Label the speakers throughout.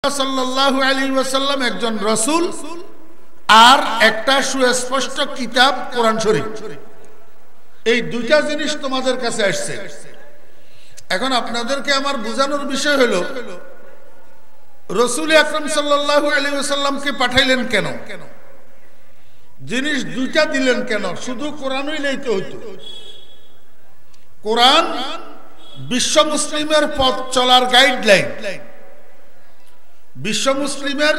Speaker 1: সাল্লাল্লাহু আলাইহি ওয়াসাল্লাম একজন রাসূল আর একটা সুস্পষ্ট কিতাব কোরআন শরীফ। এই দুইটা জিনিস তোমাদের কাছে আসছে। এখন আপনাদেরকে আমার বোঝানোর বিষয় হলো রাসূল আকরাম সাল্লাল্লাহু আলাইহি ওয়াসাল্লামকে পাঠাইলেন কেন, জিনিস দুইটা দিলেন কেন, শুধু কোরআনই লইতে হইতো। কোরআন বিশ্ব মুসলিমের পথ চলার গাইডলাইন, বিশ্ব মুসলিমের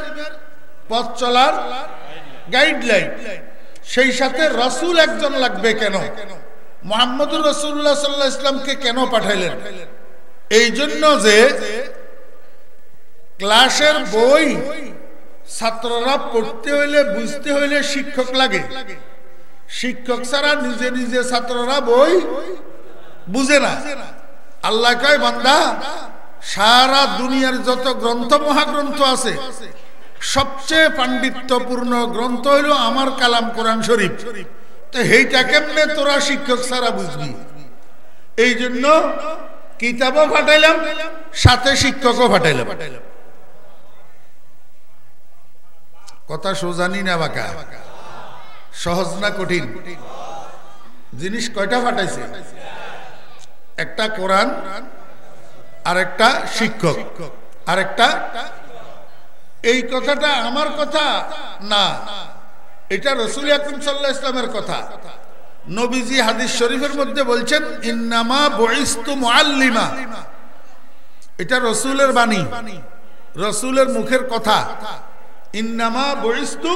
Speaker 1: পথ চলার গাইডলাইন। সেই সাথে রাসূল একজন লাগবে কেন, মুহাম্মদুর রাসূলুল্লাহ সাল্লাল্লাহু আলাইহি ওয়াসাল্লামকে কেন পাঠাইলেন? এই জন্য যে ক্লাসের বই ছাত্ররা পড়তে হইলে বুঝতে হইলে শিক্ষক লাগে। শিক্ষক ছাড়া নিজে নিজে ছাত্ররা বই বুঝে না। আল্লাহ কয়, বান্দা সারা দুনিয়ার যত গ্রন্থ মহাগ্রন্থ আছে সবচেয়ে পাণ্ডিত্যপূর্ণ গ্রন্থ হইল আমার কালাম কোরআন শরীফ। তো এইটা কেমনে তোরা শিক্ষক ছাড়া বুঝবি? এই জন্য কিতাবও পাঠাইলাম, সাথে শিক্ষকও পাঠাইলাম। কথা সোজানি না বাঁকা? সহজ না কঠিন? জিনিস কয়টা পাঠাইছে? একটা কোরআন, আর একটা শিক্ষক, আর একটা। এই কথাটা আমার কথা না, এটা রাসূল আকরাম সাল্লাল্লাহু আলাইহি ওয়াসাল্লামের কথা। নবীজি হাদিস শরীফের মধ্যে বলছেন, ইন্নামা বুইস্তু মুআল্লিমা। এটা রাসূলের বাণী, রাসূলের মুখের কথা। ইন্নামা বুইস্তু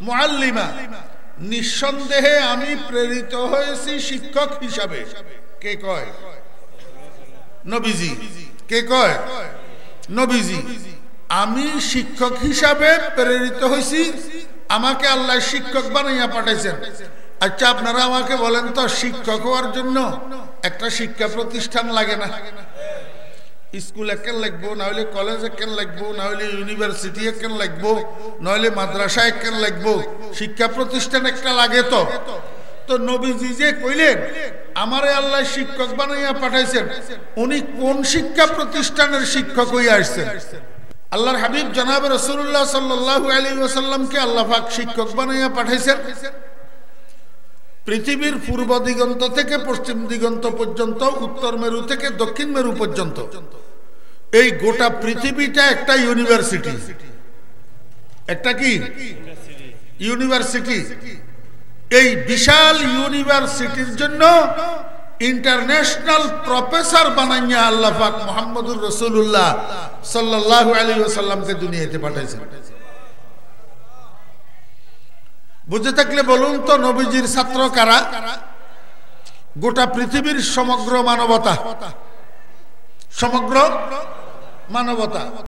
Speaker 1: মুআল্লিমা, নিঃসন্দেহে আমি প্রেরিত হয়েছি শিক্ষক হিসাবে। কে কয়? নবীজি। কে কয়? নবীজি। আমি শিক্ষক হিসাবে প্রেরিত হয়েছি, আমাকে আল্লাহ শিক্ষক বানাইয়া পাঠাইছেন। আচ্ছা, আপনারা আমাকে বলেন তো, শিক্ষক হওয়ার জন্য একটা শিক্ষা প্রতিষ্ঠান লাগে না? স্কুল কেন লাগবো, না হলে কলেজে কেন লাগবো, না হলে ইউনিভার্সিটি কেন লাগবো, না হলে মাদ্রাসায় কেন লাগবো? শিক্ষা প্রতিষ্ঠান একটা লাগে তো। তো নবীজি যে কইলেন আমারে আল্লাহ শিক্ষক বানাইয়া পাঠাইছেন, উনি কোন শিক্ষা প্রতিষ্ঠানের শিক্ষক হইয়া আসছেন? আল্লাহর হাবিব জনাব রাসূলুল্লাহ সাল্লাল্লাহু আলাইহি ওয়াসাল্লামকে আল্লাহ পাক শিক্ষক বানাইয়া পাঠাইছেন। পৃথিবীর পূর্ব দিগন্ত থেকে পশ্চিম দিগন্ত পর্যন্ত, উত্তর মেরু থেকে দক্ষিণ মেরু পর্যন্ত এই গোটা পৃথিবীটা একটা ইউনিভার্সিটি। একটা কি ইউনিভার্সিটি? এই বিশাল ইউনিভার্সিটির জন্য ইন্টারন্যাশনাল প্রফেসর বানাইয়া আল্লাহ পাক মুহাম্মদুর রাসূলুল্লাহ সাল্লাল্লাহু আলাইহি ওয়াসাল্লামকে দুনিয়াতে পাঠাইছেন। বুঝে থাকলে বলুন তো, নবীজির ছাত্র কারা? গোটা পৃথিবীর সমগ্র মানবতা, সমগ্র মানবতা।